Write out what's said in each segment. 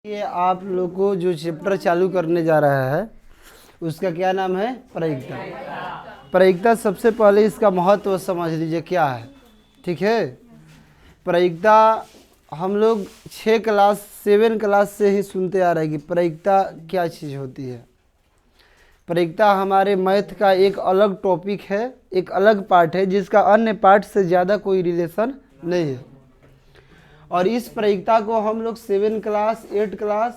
ये आप लोग को जो चैप्टर चालू करने जा रहा है उसका क्या नाम है? प्रायिकता। प्रायिकता सबसे पहले इसका महत्व समझ लीजिए क्या है, ठीक है। प्रायिकता हम लोग 7 क्लास से ही सुनते आ रहे हैं कि प्रायिकता क्या चीज़ होती है। प्रायिकता हमारे मैथ का एक अलग टॉपिक है, एक अलग पार्ट है जिसका अन्य पार्ट से ज़्यादा कोई रिलेशन नहीं है। और इस प्रायिकता को हम लोग 7 क्लास, 8 क्लास,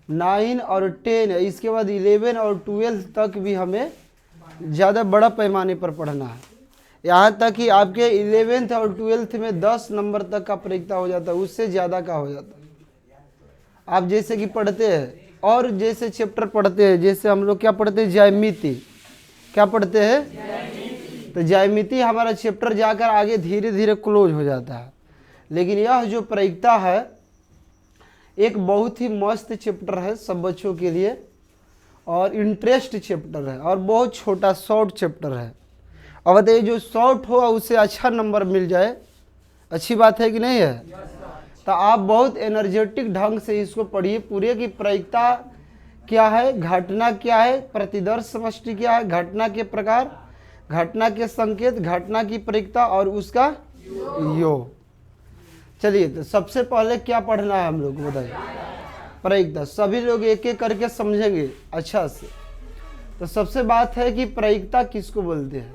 9 और 10, इसके बाद 11 और 12 तक भी हमें ज़्यादा बड़ा पैमाने पर पढ़ना है। यहाँ तक कि आपके 11th और 12th में 10 नंबर तक का प्रायिकता हो जाता है, उससे ज़्यादा का हो जाता है। आप जैसे कि पढ़ते हैं और जैसे चैप्टर पढ़ते हैं, जैसे हम लोग क्या पढ़ते हैं? ज्यामिति। क्या पढ़ते हैं? तो ज्यामिति हमारा चैप्टर जाकर आगे धीरे धीरे क्लोज हो जाता है। लेकिन यह जो प्रायिकता है एक बहुत ही मस्त चैप्टर है सब बच्चों के लिए, और इंटरेस्ट चैप्टर है, और बहुत छोटा शॉर्ट चैप्टर है। और बताइए जो शॉर्ट हो उसे अच्छा नंबर मिल जाए, अच्छी बात है कि नहीं है? तो आप बहुत एनर्जेटिक ढंग से इसको पढ़िए पूरे की प्रायिकता क्या है, घटना क्या है, प्रतिदर्श समष्टि क्या है, घटना के प्रकार, घटना के संकेत, घटना की प्रायिकता और उसका योग। चलिए तो सबसे पहले क्या पढ़ना है हम लोग को बताइए? प्रायिकता। सभी लोग एक एक करके समझेंगे अच्छा से। तो सबसे बात है कि प्रायिकता किसको बोलते हैं।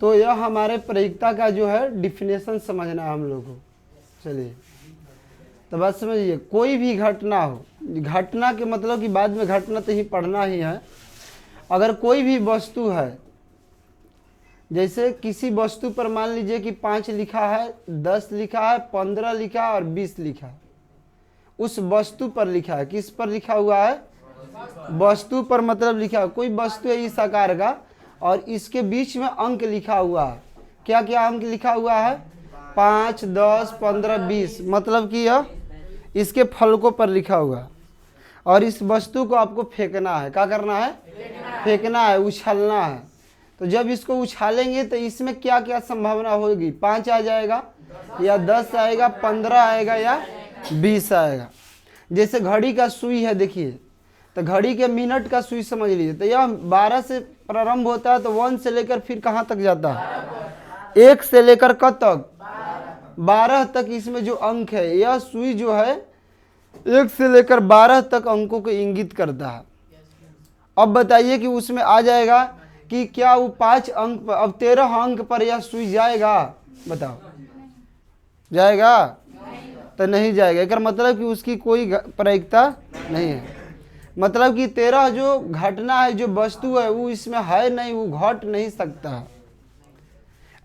तो यह हमारे प्रायिकता का जो है डिफिनेशन समझना है हम लोग को। चलिए तो बात समझिए, कोई भी घटना हो, घटना के मतलब कि बाद में घटना तो ही पढ़ना ही है। अगर कोई भी वस्तु है, जैसे किसी वस्तु पर मान लीजिए कि 5 लिखा है, 10 लिखा है, 15 लिखा है और 20 लिखा है। उस वस्तु पर लिखा है, किस पर लिखा हुआ है? वस्तु पर मतलब लिखा है, कोई वस्तु है इस आकार का और इसके बीच में अंक लिखा हुआ है। क्या क्या अंक लिखा हुआ है? 5, 10, 15, 20, मतलब कि यह इसके फलकों पर लिखा हुआ है। और इस वस्तु को आपको फेंकना है। क्या करना है? फेंकना है, उछालना है। तो जब इसको उछालेंगे तो इसमें क्या क्या संभावना होगी? 5 आ जाएगा या 10 आएगा, 15 आएगा या 20 आएगा। जैसे घड़ी का सुई है, देखिए तो घड़ी के मिनट का सुई समझ लीजिए। तो यह 12 से प्रारंभ होता है, तो 1 से लेकर फिर कहाँ तक जाता है? 1 से लेकर कब तक? 12 तक। इसमें जो अंक है, यह सुई जो है 1 से लेकर 12 तक अंकों को इंगित करता है। अब बताइए कि उसमें आ जाएगा कि क्या वो 5 अंक पर, अब 13 अंक पर यह सुई जाएगा? बताओ, जाएगा? तो नहीं जाएगा। इसका मतलब कि उसकी कोई प्रायिकता नहीं है। मतलब कि 13 जो घटना है, जो वस्तु है, वो इसमें है नहीं, वो घट नहीं सकता।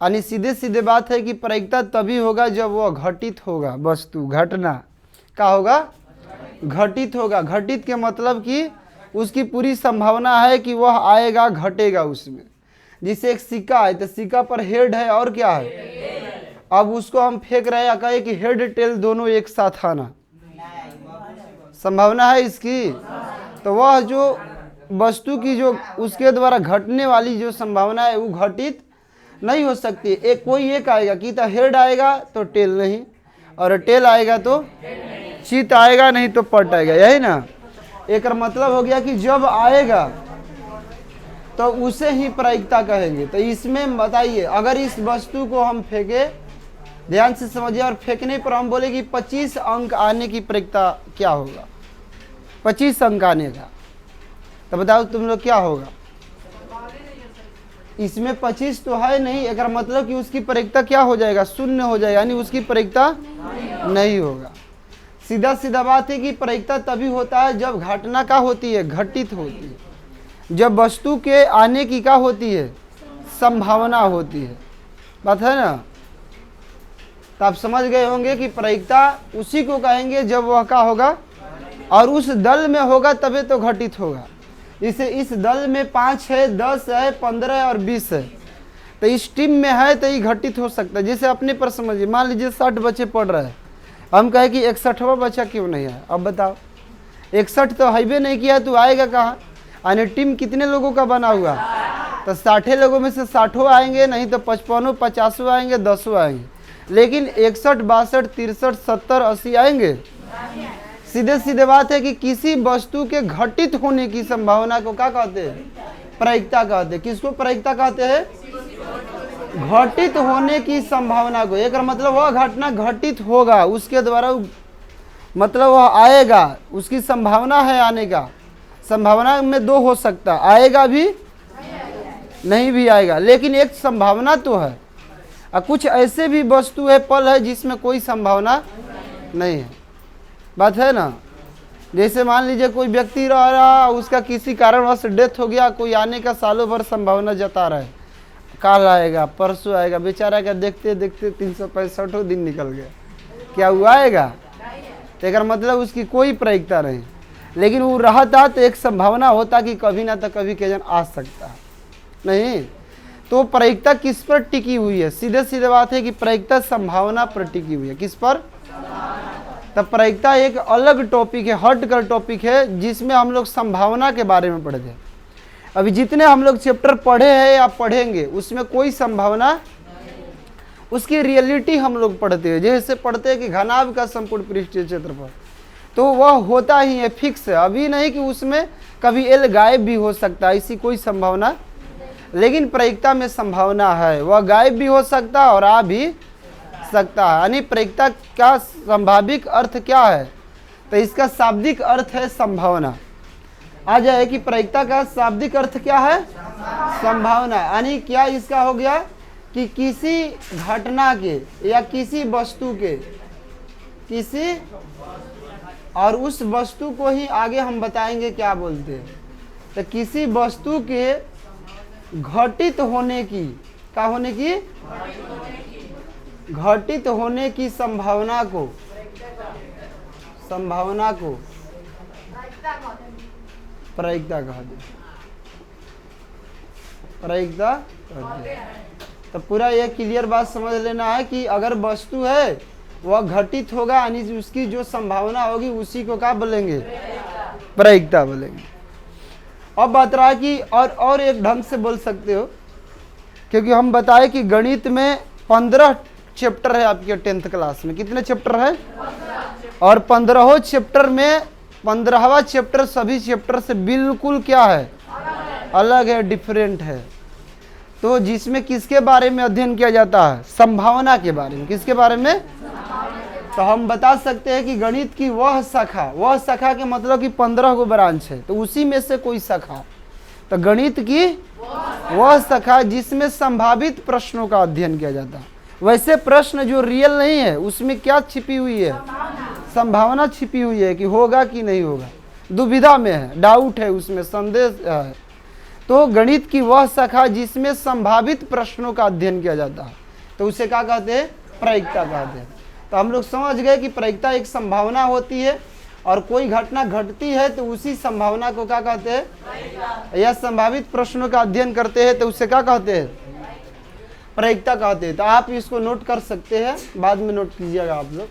यानी सीधे सीधे बात है कि प्रायिकता तभी होगा जब वह घटित होगा। वस्तु, घटना क्या होगा? घटित होगा। घटित के मतलब कि उसकी पूरी संभावना है कि वह आएगा, घटेगा उसमें। जिसे एक सिक्का है, तो सिक्का पर हेड है और क्या है? अब उसको हम फेंक रहे हैं, कहे कि हेड टेल दोनों एक साथ आना, संभावना है इसकी। तो वह जो वस्तु की जो उसके द्वारा घटने वाली जो संभावना है वो घटित नहीं हो सकती। एक कोई एक आएगा कि तो हेड आएगा तो टेल नहीं, और टेल आएगा तो चित आएगा, नहीं तो पट आएगा। यही ना एक मतलब हो गया कि जब आएगा तो उसे ही प्रायिकता कहेंगे। तो इसमें बताइए, अगर इस वस्तु को हम फेंके, ध्यान से समझिए, और फेंकने पर हम बोले कि 25 अंक आने की प्रायिकता क्या होगा? 25 अंक आने का। तो बताओ तुम लोग क्या होगा? इसमें 25 तो है नहीं, एक मतलब कि उसकी प्रायिकता क्या हो जाएगा? शून्य हो जाएगा, यानी उसकी प्रायिकता नहीं होगा। सीधा सीधा बात है कि प्रायिकता तभी होता है जब घटना का होती है? घटित होती है। जब वस्तु के आने की क्या होती है? संभावना होती है। बात है ना? तो आप समझ गए होंगे कि प्रायिकता उसी को कहेंगे जब वह क्या होगा, और उस दल में होगा तभी तो घटित होगा। जैसे इस दल में 5 है, 10 है, 15 है और 20 है, तो इस टीम में है तो ये घटित हो सकता है। जैसे अपने पर समझिए, मान लीजिए 60 बच्चे पढ़ रहे हैं, हम कहे कि 61वां बच्चा क्यों नहीं है? अब बताओ, 61 तो हाईवे नहीं किया तो आएगा कहाँ? यानी टीम कितने लोगों का बना हुआ? तो 60 लोगों में से 60 आएंगे, नहीं तो 55, 50 आएंगे, 10 आएंगे। लेकिन 61, 62, 63, 70, 80 आएंगे? सीधे सीधे बात है कि किसी वस्तु के घटित होने की संभावना को क्या कहते हैं? प्रायिकता कहते हैं। किसको प्रायिकता कहते हैं? घटित होने की संभावना को। एक मतलब वह घटना घटित होगा, उसके द्वारा मतलब वह आएगा, उसकी संभावना है आने का। संभावना में दो हो सकता, आएगा भी नहीं भी आएगा, लेकिन एक संभावना तो है। और कुछ ऐसे भी वस्तु है, पल है, जिसमें कोई संभावना नहीं है। बात है ना? जैसे मान लीजिए कोई व्यक्ति रह रहा, उसका किसी कारणवश डेथ हो गया, कोई आने का सालों भर संभावना जता रहा है, कल आएगा, परसों आएगा, बेचारा का देखते देखते 365 दिन निकल गया, क्या हुआ आएगा? तो एक मतलब उसकी कोई प्रायिकता नहीं, लेकिन वो रहता तो एक संभावना होता कि कभी ना तो कभी के जन आ सकता है। नहीं तो प्रायिकता किस पर टिकी हुई है? सीधे सीधे बात है कि प्रायिकता संभावना पर टिकी हुई है। किस पर? तब प्रायिकता एक अलग टॉपिक है, हट कर टॉपिक है, जिसमें हम लोग संभावना के बारे में पढ़ते हैं। अभी जितने हम लोग चैप्टर पढ़े हैं या पढ़ेंगे, उसमें कोई संभावना, उसकी रियलिटी हम लोग पढ़ते हैं। जैसे पढ़ते हैं कि घनाभ का संपूर्ण पृष्ठीय क्षेत्रफल, तो वह होता ही है, फिक्स है। अभी नहीं कि उसमें कभी एल गायब भी हो सकता है, ऐसी कोई संभावना, लेकिन प्रायिकता में संभावना है, वह गायब भी हो सकता है और आ भी सकता है। यानी प्रायिकता का संभाविक अर्थ क्या है? तो इसका शाब्दिक अर्थ है संभावना। आ जाए कि प्रायिकता का शाब्दिक अर्थ क्या है? संभावना। यानी क्या इसका हो गया कि किसी घटना के या किसी वस्तु के, किसी, और उस वस्तु को ही आगे हम बताएंगे क्या बोलते हैं। तो किसी वस्तु के घटित होने की, क्या होने की? घटित होने की संभावना को, संभावना को प्रायिकता कहते हैं। प्रायिकता कहते हैं। तो पूरा ये क्लियर बात समझ लेना है कि अगर वस्तु है वह घटित होगा, यानी उसकी जो संभावना होगी उसी को क्या बोलेंगे? प्रायिकता बोलेंगे। अब बात रहा कि और एक ढंग से बोल सकते हो, क्योंकि हम बताए कि गणित में 15 चैप्टर है आपके 10th क्लास में। कितने चैप्टर है? और 15 चैप्टर में 15वां चैप्टर सभी चैप्टर से बिल्कुल क्या है? अलग है, डिफरेंट है। तो जिसमें किसके बारे में अध्ययन किया जाता है? संभावना के बारे में। किसके बारे में? तो हम बता सकते हैं कि गणित की वह शाखा के मतलब कि 15 गो ब्रांच है, तो उसी में से कोई शाखा। तो गणित की वह शाखा जिसमें संभावित प्रश्नों का अध्ययन किया जाता है। वैसे प्रश्न जो रियल नहीं है, उसमें क्या छिपी हुई है? संभावना छिपी हुई है कि होगा कि नहीं होगा, दुविधा में है, डाउट है, उसमें संदेह है। तो गणित की वह शाखा जिसमें संभावित प्रश्नों का अध्ययन किया जाता है, तो उसे क्या कहते हैं? प्रायिकता कहते हैं। तो हम लोग समझ गए कि प्रायिकता एक संभावना होती है, और कोई घटना घटती है तो उसी संभावना को क्या कहते हैं? या संभावित प्रश्नों का अध्ययन करते हैं तो उसे क्या कहते हैं? प्रायिकता कहते हैं। तो आप इसको नोट कर सकते हैं, बाद में नोट कीजिएगा आप लोग।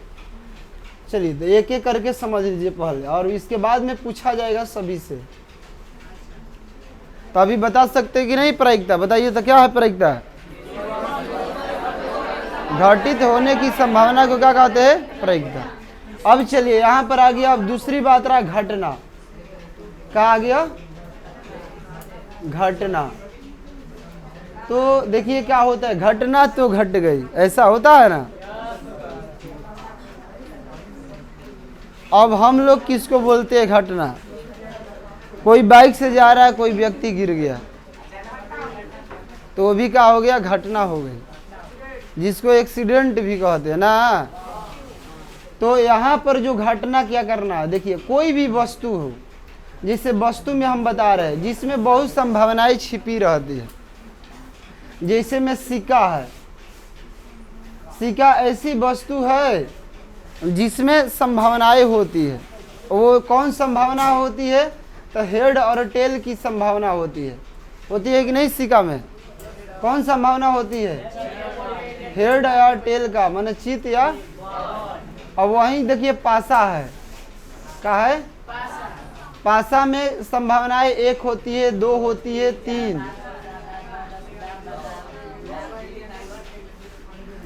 चलिए तो एक एक करके समझ लीजिए पहले, और इसके बाद में पूछा जाएगा सभी से। तो अभी बता सकते कि नहीं प्रायिकता? बताइए तो क्या है प्रायिकता? घटित होने की संभावना को क्या कहते हैं? प्रायिकता। अब चलिए यहाँ पर आ गया, अब दूसरी बात रहा घटना। क्या आ गया? घटना। तो देखिए क्या होता है, घटना तो घट गई, ऐसा होता है ना। अब हम लोग किसको बोलते हैं घटना? कोई बाइक से जा रहा है, कोई व्यक्ति गिर गया, तो वो भी क्या हो गया? घटना हो गई, जिसको एक्सीडेंट भी कहते हैं ना। तो यहाँ पर जो घटना क्या करना है, देखिए कोई भी वस्तु हो, जिसे वस्तु में हम बता रहे हैं जिसमें बहुत संभावनाएं छिपी रहती है। जैसे में सिक्का है, सिक्का ऐसी वस्तु है जिसमें संभावनाएं होती है। वो कौन संभावना होती है? तो हेड और टेल की संभावना होती है कि नहीं? सिक्का में कौन संभावना होती है? हेड या टेल का, माने चित या। और वहीं देखिए पासा है, क्या है? पासा में संभावनाएं 1 होती है, 2 होती है, 3।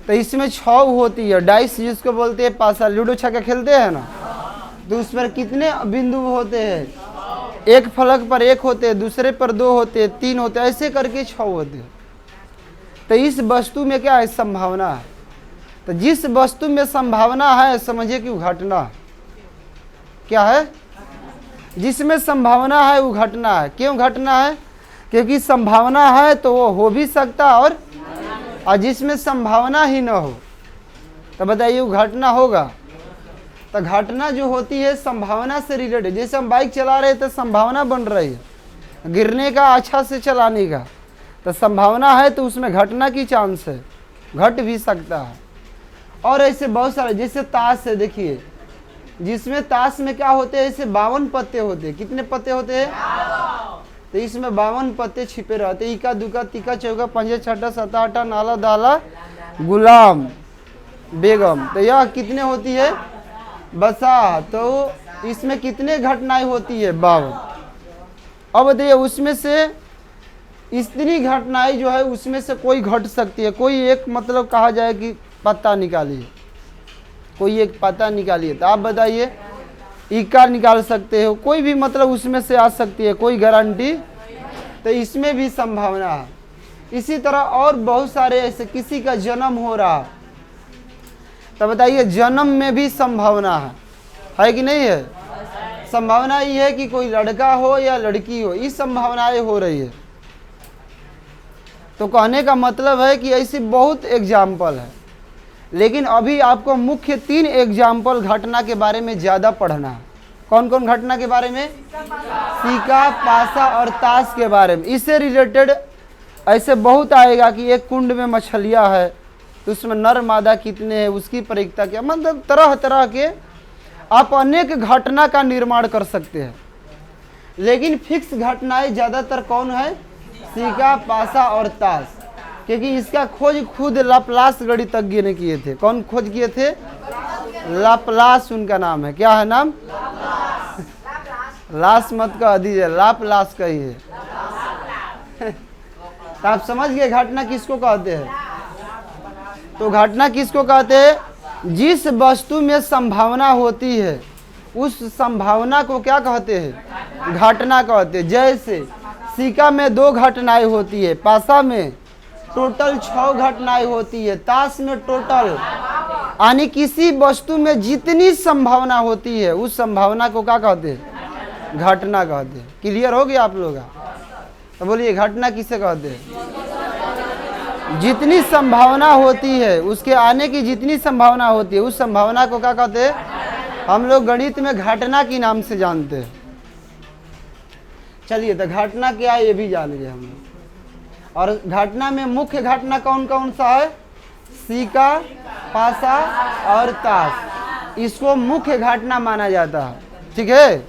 तो इसमें 6 होती है, डाइस जिसको बोलते हैं पासा, लूडो छक्का खेलते हैं ना, तो उस पर कितने बिंदु होते हैं? एक फलक पर 1 होते हैं, दूसरे पर 2 होते हैं, 3 होते हैं, ऐसे करके 6 होते हैं। तो इस वस्तु में क्या है? संभावना है। तो जिस वस्तु में संभावना है समझिए कि वो घटना है। क्या है? जिसमें संभावना है वो घटना है। क्यों घटना है? क्योंकि संभावना है तो वो हो भी सकता है, और जिसमें संभावना ही ना हो तो बताइए वो घटना होगा? तो घटना जो होती है संभावना से रिलेटेड। जैसे हम बाइक चला रहे तो संभावना बन रही है गिरने का, अच्छा से चलाने का, तो संभावना है तो उसमें घटना की चांस है, घट भी सकता है। और ऐसे बहुत सारे, जैसे ताश है, देखिए जिसमें ताश में क्या होते हैं, ऐसे 52 पत्ते होते हैं। कितने पत्ते होते हैं? तो इसमें 52 पत्ते छिपे रहते हैं। इक्का दुक्का तिक्का चौका पंजे छठा सत्ता अठा नाला दाला गुलाम बेगम। तो यह कितने होती है? बसा। तो इसमें कितने घटनाएं होती है? 52। अब देखिए उसमें से इतनी घटनाएं जो है उसमें से कोई घट सकती है। कोई एक मतलब कहा जाए कि पत्ता निकालिए, कोई एक पत्ता निकालिए, तो आप बताइए इक्का निकाल सकते हो, कोई भी मतलब उसमें से आ सकती है, कोई गारंटी। तो इसमें भी संभावना है। इसी तरह और बहुत सारे ऐसे, किसी का जन्म हो रहा, तो बताइए जन्म में भी संभावना है कि नहीं है? संभावना ये है कि कोई लड़का हो या लड़की हो, ये संभावनाएं हो रही है। तो कहने का मतलब है कि ऐसी बहुत एग्जाम्पल है, लेकिन अभी आपको मुख्य 3 एग्जाम्पल घटना के बारे में ज़्यादा पढ़ना है। कौन कौन घटना के बारे में? सिक्का, पासा और ताश के बारे में। इससे रिलेटेड ऐसे बहुत आएगा कि एक कुंड में मछलियाँ है तो उसमें नर मादा कितने हैं, उसकी परिकता क्या, मतलब तरह तरह के आप अनेक घटना का निर्माण कर सकते हैं। लेकिन फिक्स घटनाएं ज़्यादातर कौन है? सिक्का, पासा और ताश, क्योंकि इसका खोज खुद लाप्लास गणितज्ञ ने किए थे। कौन खोज किए थे? लाप्लास उनका नाम है। क्या है नाम? लास मत कह दीजिए, लाप्लास कहिए। तो आप समझ गए घटना किसको कहते हैं? तो घटना किसको कहते हैं? जिस वस्तु में संभावना होती है उस संभावना को क्या कहते हैं? घटना कहते हैं। जैसे सिक्का में 2 घटनाएं होती है, पासा में टोटल 6 घटनाएं होती है, ताश में टोटल, यानी किसी वस्तु में जितनी संभावना होती है उस संभावना को क्या कहते हैं? घटना कहते हैं। क्लियर हो गया आप लोग? तो बोलिए घटना किसे कहते हैं? जितनी संभावना होती है, उसके आने की जितनी संभावना होती है उस संभावना को क्या कहते हैं? हम लोग गणित में घटना के नाम से जानते हैं। चलिए, तो घटना क्या है ये भी जान गए हम लोग। और घटना में मुख्य घटना कौन कौन सा है? सिक्का, पासा और ताश, इसको मुख्य घटना माना जाता है। ठीक है।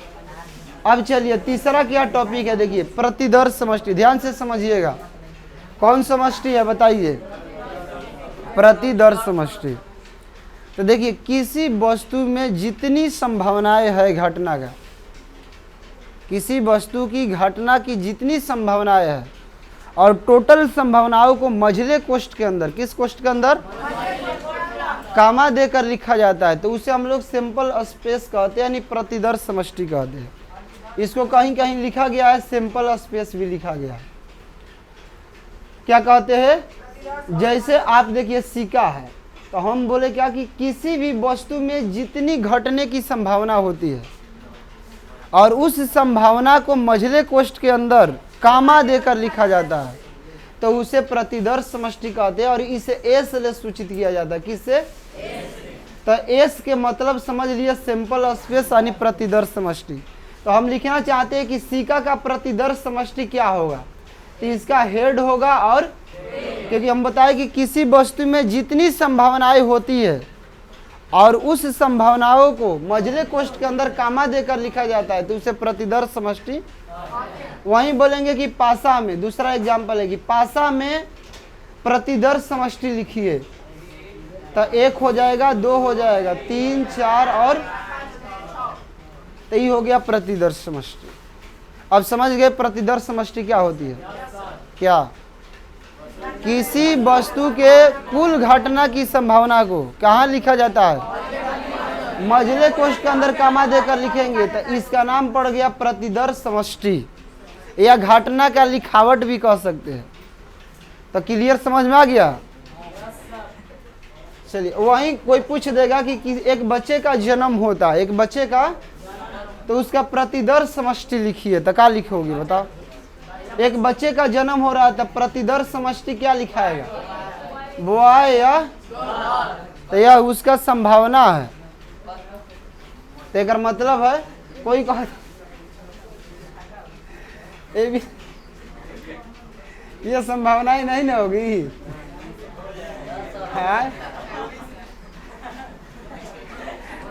अब चलिए तीसरा क्या टॉपिक है? देखिए प्रतिदर्श समष्टि। ध्यान से समझिएगा, कौन समष्टि है बताइए? प्रतिदर्श समष्टि। तो देखिए किसी वस्तु में जितनी संभावनाएं है घटना का, किसी वस्तु की घटना की जितनी संभावनाएं है, और टोटल संभावनाओं को मझले कोष्ठ के अंदर, किस कोष्ठ के अंदर? कामा देकर लिखा जाता है, तो उसे हम लोग सिंपल स्पेस कहते हैं, यानी प्रतिदर्श समष्टि कहते हैं। इसको कहीं कहीं लिखा गया है सिंपल स्पेस भी लिखा गया है। क्या कहते हैं? जैसे आप देखिए सिक्का है, तो हम बोले क्या कि किसी भी वस्तु में जितनी घटने की संभावना होती है और उस संभावना को मझले कोष्ठ के अंदर कामा देकर लिखा जाता है, तो उसे प्रतिदर्श समष्टि कहते हैं। और इसे एस से सूचित किया जाता है। किससे? तो एस के मतलब समझ लिए सिंपल स्पेस यानी प्रतिदर्श समष्टि। तो हम लिखना चाहते हैं कि सिक्का का प्रतिदर्श समष्टि क्या होगा? तो इसका हेड होगा, और क्योंकि हम बताए कि किसी वस्तु में जितनी संभावनाएं होती है और उस संभावनाओं को मझले कोष्ठ के अंदर कामा देकर लिखा जाता है, तो उसे प्रतिदर्श समष्टि। वहीं बोलेंगे कि पासा में, दूसरा एग्जाम्पल है कि पासा में प्रतिदर्श समष्टि लिखिए, तो 1 हो जाएगा, 2 हो जाएगा, 3, 4 और तो ये हो गया प्रतिदर्श समष्टि। अब समझ गए प्रतिदर्श समष्टि क्या होती है? क्या किसी वस्तु के कुल घटना की संभावना को कहाँ लिखा जाता है? मझले कोष्ठ के अंदर कमा देकर लिखेंगे तो इसका नाम पड़ गया प्रतिदर्श समष्टि, या घटना का लिखावट भी कह सकते हैं। तो क्लियर समझ में आ गया? चलिए, वहीं कोई पूछ देगा कि एक बच्चे का जन्म होता है, एक बच्चे का, तो उसका प्रतिदर्श समष्टि लिखिए, तो क्या लिखोगे बताओ? एक बच्चे का जन्म हो रहा है तो प्रतिदर्श समष्टि क्या लिखाएगा? बॉय या तो यह उसका संभावना है। तो एक मतलब है कोई कह ये संभावना ही नहीं ना होगी। हाँ,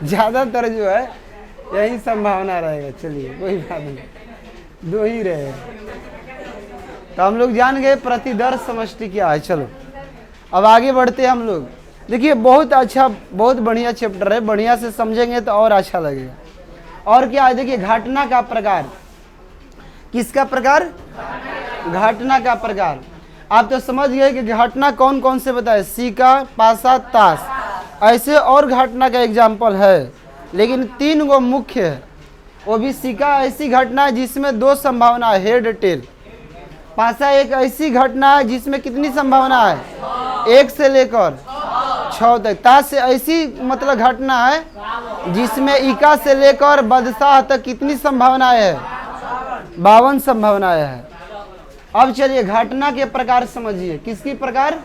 ज्यादातर जो है यही संभावना रहेगा। चलिए कोई बात नहीं, दो ही रहे। तो हम लोग जान गए प्रतिदर्श समष्टि क्या है। चलो अब आगे बढ़ते हैं हम लोग। देखिए बहुत अच्छा, बहुत बढ़िया चैप्टर है, बढ़िया से समझेंगे तो और अच्छा लगेगा। और क्या है, देखिए घटना का प्रकार। किसका प्रकार? घटना का प्रकार। आप तो समझ गए कि घटना कौन कौन से बताए, सिक्का, पासा, ताश। ऐसे और घटना का एग्जाम्पल है, लेकिन 3 गो मुख्य है। वो भी सिक्का ऐसी घटना है जिसमें 2 संभावना है, हेड टेल। पासा एक ऐसी घटना है जिसमें कितनी संभावना है? 1 से लेकर 6 तक। ताश से ऐसी मतलब घटना है जिसमें इका से लेकर बदशाह तक कितनी संभावनाएं है? 52 संभावनाएं है। अब चलिए घटना के प्रकार समझिए। किसकी प्रकार?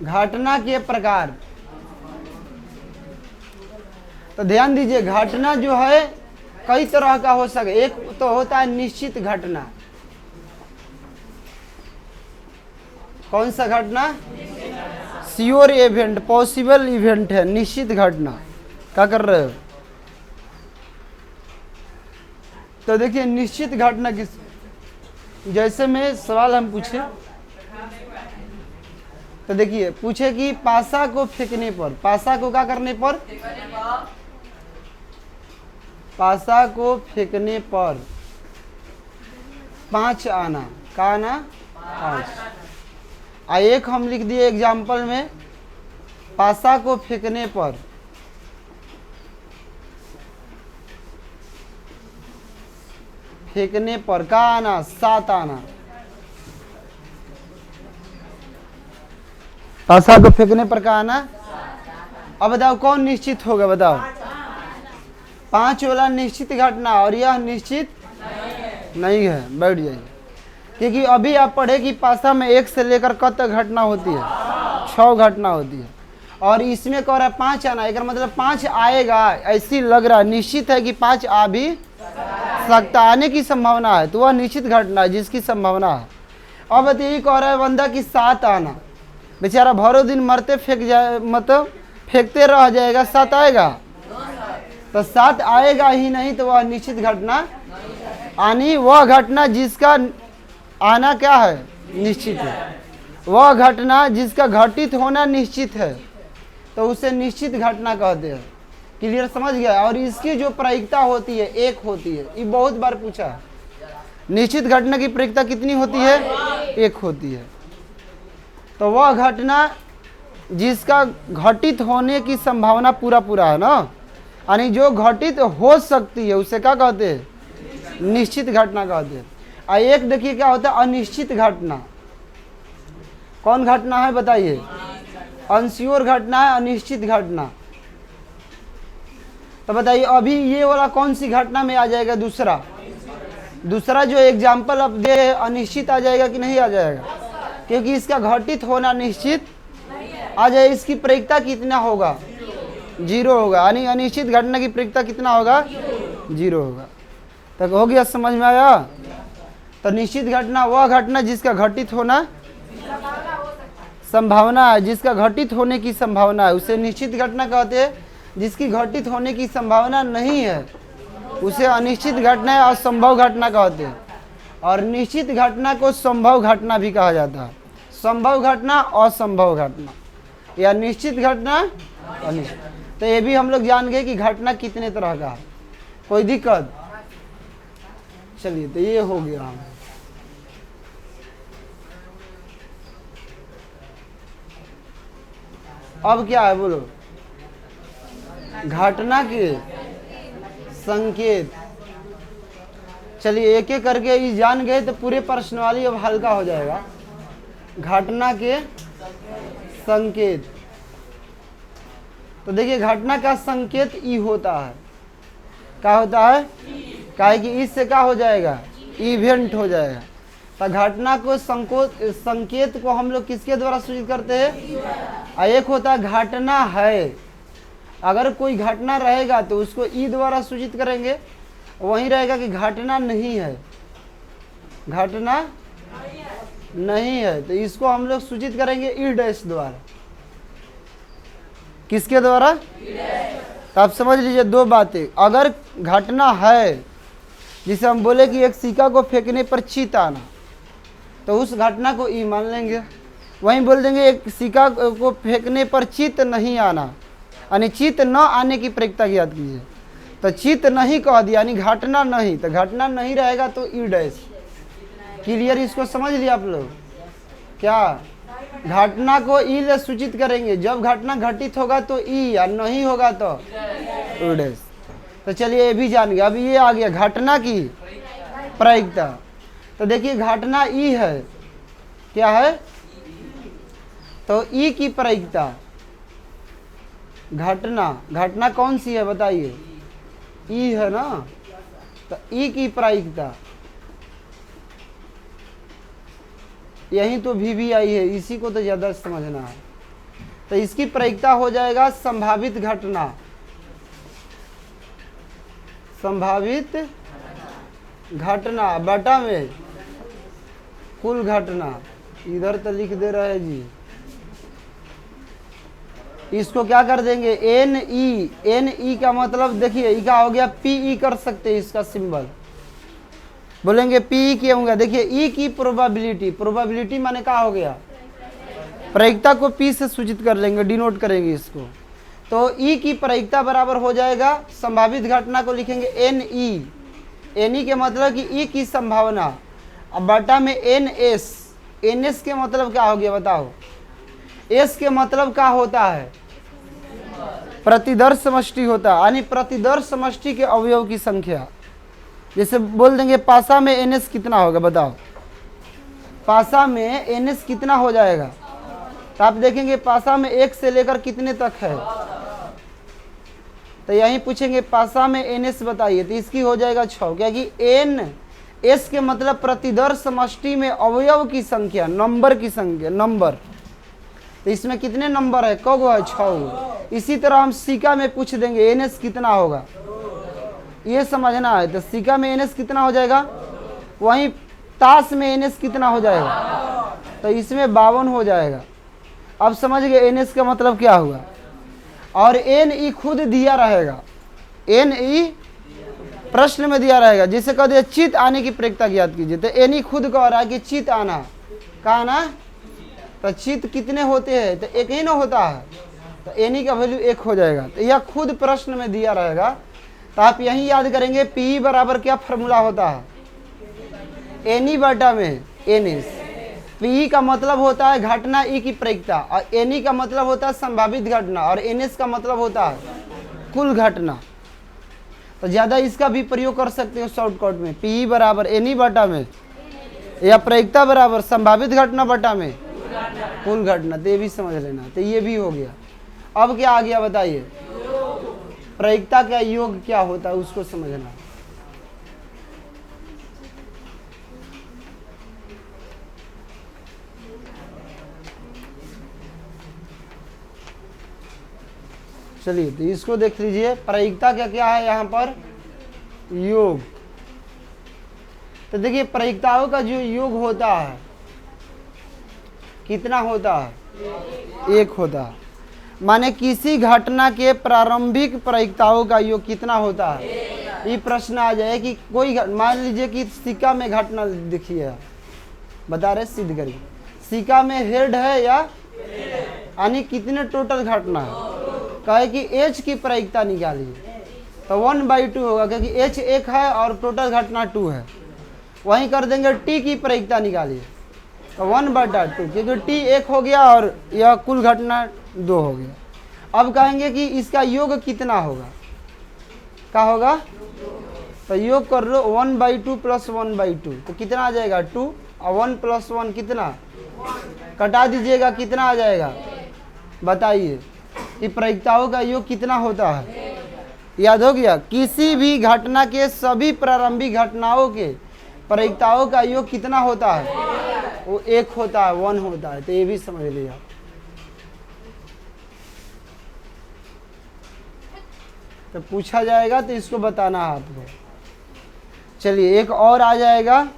घटना के प्रकार। तो ध्यान दीजिए, घटना जो है कई तरह का हो सके। एक तो होता है निश्चित घटना। कौन सा घटना? श्योर इवेंट, पॉसिबल इवेंट है, निश्चित घटना। क्या कर रहे हो? तो देखिए निश्चित घटना किस, जैसे में सवाल हम पूछे तो देखिए पूछे कि पासा को फेंकने पर, पासा को क्या करने पर? पासा को फेंकने पर 5 आना। का आना? 5। एक हम लिख दिए एग्जाम्पल में, पासा को फेंकने पर का आना? 7 आना। पासा को फेंकने पर का आना? अब बताओ कौन निश्चित होगा? बताओ। 5 वाला निश्चित घटना और यह निश्चित नहीं है। बैठ जाइए, क्योंकि अभी आप पढ़े कि पासा में 1 से लेकर कब तक घटना होती है? 6 घटना होती है। और इसमें कह रहा है 5 आना, एक मतलब 5 आएगा, ऐसी लग रहा है, निश्चित है कि 5 आ भी सकता, आने की संभावना है, तो वह निश्चित घटना है जिसकी संभावना है। अब यही कह रहा है बंदा कि 7 आना, बेचारा भरो दिन मरते फेंक जाए, मतलब फेंकते रह जाएगा, 7 आएगा? तो 7 आएगा ही नहीं, तो वह निश्चित घटना आनी, वह घटना जिसका आना क्या है? निश्चित है। वह घटना जिसका घटित होना निश्चित है, तो उसे निश्चित घटना कहते हैं। क्लियर समझ गया? और इसकी जो प्रायिकता होती है 1 होती है। ये बहुत बार पूछा है, निश्चित घटना की प्रायिकता कितनी होती है? 1 होती है। तो वह घटना जिसका घटित होने की संभावना पूरा है ना, यानी जो घटित हो सकती है, उसे क्या कहते हैं? निश्चित घटना कहते हैं। और एक देखिए क्या होता है? अनिश्चित घटना। कौन घटना है बताइए? अनश्योर घटना है, अनिश्चित घटना। तो बताइए अभी ये वाला कौन सी घटना में आ जाएगा? दूसरा जो एग्जाम्पल अब दे अनिश्चित आ जाएगा कि नहीं आ जाएगा? क्योंकि इसका घटित होना निश्चित आ जाए। इसकी प्रायिकता कितना होगा? 0 होगा, यानी अनिश्चित घटना की प्रायिकता कितना होगा? 0 होगा। तक हो गया? समझ में आया? तो निश्चित घटना वह घटना जिसका घटित होना संभावना है, जिसका घटित होने की संभावना है, उसे निश्चित घटना कहते हैं। जिसकी घटित होने की संभावना नहीं है उसे अनिश्चित घटना या असंभव घटना कहते हैं। और निश्चित घटना को संभव घटना भी कहा जाता है। संभव घटना, असंभव घटना, या निश्चित घटना, अनिश्चित। तो ये भी हम लोग जान गए कि घटना कितने तरह का है। कोई दिक्कत? चलिए तो ये हो गया हमें। अब क्या है बोलो, घटना के संकेत। चलिए एक एक करके ये जान गए तो पूरे प्रश्नावली अब हल्का हो जाएगा। घटना के संकेत, तो देखिए घटना का संकेत ई होता है। क्या होता है? क्या है कि इससे क्या हो जाएगा? इवेंट हो जाएगा। तो घटना को संकेत को हम लोग किसके द्वारा सूचित करते हैं? एक होता है घटना है, अगर कोई घटना रहेगा तो उसको ई द्वारा सूचित करेंगे। वहीं रहेगा कि घटना नहीं है, घटना नहीं है तो इसको हम लोग सूचित करेंगे ई डैश द्वारा। किसके द्वारा? तो आप समझ लीजिए दो बातें। अगर घटना है, जिसे हम बोले कि एक सिक्का को फेंकने पर चीत आना, तो उस घटना को ई मान लेंगे। वहीं बोल देंगे एक सिक्का को फेंकने पर चित नहीं आना, यानी चित न आने की प्रक्रिया याद कीजिए। तो चित नहीं कह दिया यानी घटना नहीं, तो घटना नहीं रहेगा तो ई डैश। क्लियर? इसको समझ लिया आप लोग? क्या घटना को ई से सूचित करेंगे, जब घटना घटित होगा तो ई, या नहीं होगा तो ई डैश। तो चलिए ये भी जान गए। अब ये आ गया घटना की प्रायिकता। तो देखिए घटना ई है, क्या है? तो ई की प्रायिकता, घटना कौन सी है बताइए? ई है ना। तो ई की प्रायिकता यही तो भी आई है, इसी को तो ज्यादा समझना है। तो इसकी प्रायिकता हो जाएगा संभावित घटना, संभावित घटना बटा में कुल घटना। इधर तो लिख दे रहे जी, इसको क्या कर देंगे? एन ई का मतलब देखिए ई का हो गया पी कर सकते हैं, इसका सिंबल बोलेंगे पी क्या होगा? देखिए ई की प्रोबेबिलिटी माने क्या हो गया? प्रायिकता को पी से सूचित कर लेंगे, डिनोट करेंगे इसको। तो ई की प्रायिकता बराबर हो जाएगा, संभावित घटना को लिखेंगे एन ई के मतलब कि ई की संभावना, अब बटा में एन एस के मतलब क्या हो गया बताओ? एस के मतलब क्या होता है? प्रतिदर्श समष्टि होता है, यानी प्रतिदर्श समष्टि के अवयव की संख्या। जैसे बोल देंगे पासा में एन एस कितना होगा बताओ? पासा में एन एस कितना हो जाएगा? तो आप देखेंगे पासा में एक से लेकर कितने तक है, तो यहीं पूछेंगे पासा में एन एस बताइए, तो इसकी हो जाएगा 6, क्योंकि एन एस के मतलब प्रतिदर्श समष्टि में अवयव की संख्या, नंबर की संख्या, नंबर। तो इसमें कितने नंबर है? क गो है? 6। इसी तरह हम सिक्का में पूछ देंगे एन एस कितना होगा, ये समझना है। तो सिक्का में एन एस कितना हो जाएगा? वहीं ताश में एन एस कितना हो जाएगा? तो इसमें 52 हो जाएगा। अब समझ गए एन एस का मतलब क्या हुआ। और एन ई खुद दिया रहेगा, एन ई प्रश्न में दिया रहेगा। जैसे कह दिया चित आने की प्रक्रिया याद कीजिए, तो एन ई खुद कह रहा है कि चित आना, कहा ना? तो चित कितने होते हैं? तो एक ही ना होता है, तो एन ई का वैल्यू 1 हो जाएगा। तो यह खुद प्रश्न में दिया रहेगा। तो आप यही याद करेंगे पी बराबर क्या फॉर्मूला होता है? एन ई बटा में एन एस। पी का मतलब होता है घटना ई की प्रायिकता, और एन ई का मतलब होता है संभावित घटना, और एन एस का मतलब होता है कुल घटना। तो ज्यादा इसका भी प्रयोग कर सकते हो शॉर्टकट में, पी बराबर एन ई बटा में, या प्रायिकता बराबर संभावित घटना बटा में कुल घटना। तो ये भी समझ लेना। तो ये भी हो गया। अब क्या आ गया बताइए? प्रायिकता का योग क्या होता है उसको समझना। चलिए तो इसको देख लीजिए। प्रायिकता क्या क्या है यहाँ पर? योग। तो देखिए प्रायिकताओं का जो योग होता है कितना होता है? 1 होता है। माने किसी घटना के प्रारंभिक प्रायिकताओं का योग कितना होता है? ये प्रश्न आ जाए कि कोई मान लीजिए कि सिक्का में घटना देखिए, बता रहे सिद्ध करिए, सिक्का में हेड है या, यानी कितने टोटल घटना है? कहे कि एच की प्रायिकता निकालिए, तो 1/2 होगा, क्योंकि एच 1 है और टोटल घटना 2 है। वहीं कर देंगे टी की प्रायिकता निकालिए, तो 1/2, क्योंकि टी 1 हो गया और यह कुल घटना 2 हो गया। अब कहेंगे कि इसका योग कितना होगा, क्या होगा, तो योग कर लो 1/2 + 1/2, तो कितना आ जाएगा 2, और 1 + 1 कितना, कटा दीजिएगा, कितना आ जाएगा, बताइए कि प्रायिकताओं का योग कितना होता है। याद हो गया, किसी भी घटना के सभी प्रारंभिक घटनाओं के प्रायिकताओं का योग कितना होता है, वो 1 होता है, 1 होता है। तो ये भी समझ लिया। तो पूछा जाएगा तो इसको बताना है आपको। चलिए एक और आ जाएगा,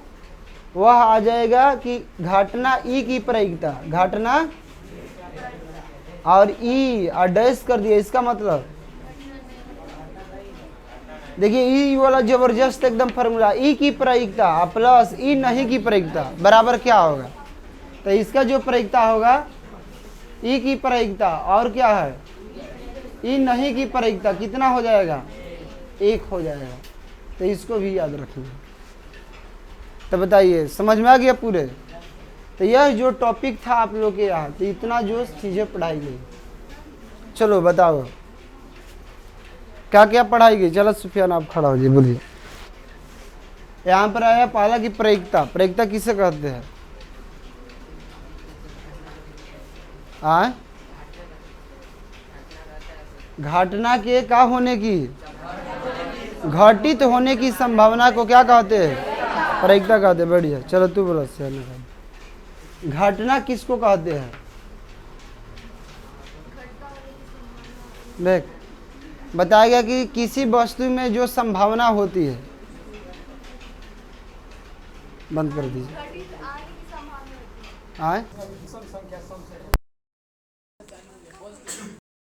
वह आ जाएगा कि घटना ई की प्रायिकता, घटना और ई और डैश कर दिया, इसका मतलब देखिए ई वाला जबरदस्त एकदम फॉर्मूला, ई की प्रायिकता प्लस ई नहीं की प्रायिकता बराबर क्या होगा, तो इसका जो प्रायिकता होगा ई की प्रायिकता और क्या है ई नहीं की प्रायिकता, कितना हो जाएगा, 1 हो जाएगा। तो इसको भी याद रखिए। तो बताइए समझ में आ गया पूरे। तो यह जो टॉपिक था आप लोग के यहाँ, तो इतना जो चीज़ें पढ़ाई गई। चलो बताओ क्या क्या पढ़ाई गई। चलो सुफियान आप खड़ा हो जी, बोलिए। यहाँ पर आया पहला की प्रायिकता, प्रायिकता किसे कहते हैं, घटना के क्या होने की, घटित होने की संभावना को क्या कहते हैं, प्रायिकता कहते हैं। बढ़िया, चलो तू बोलो। घटना किसको कहते हैं, देख बताया गया कि किसी वस्तु में जो संभावना होती है, बंद कर दीजिए।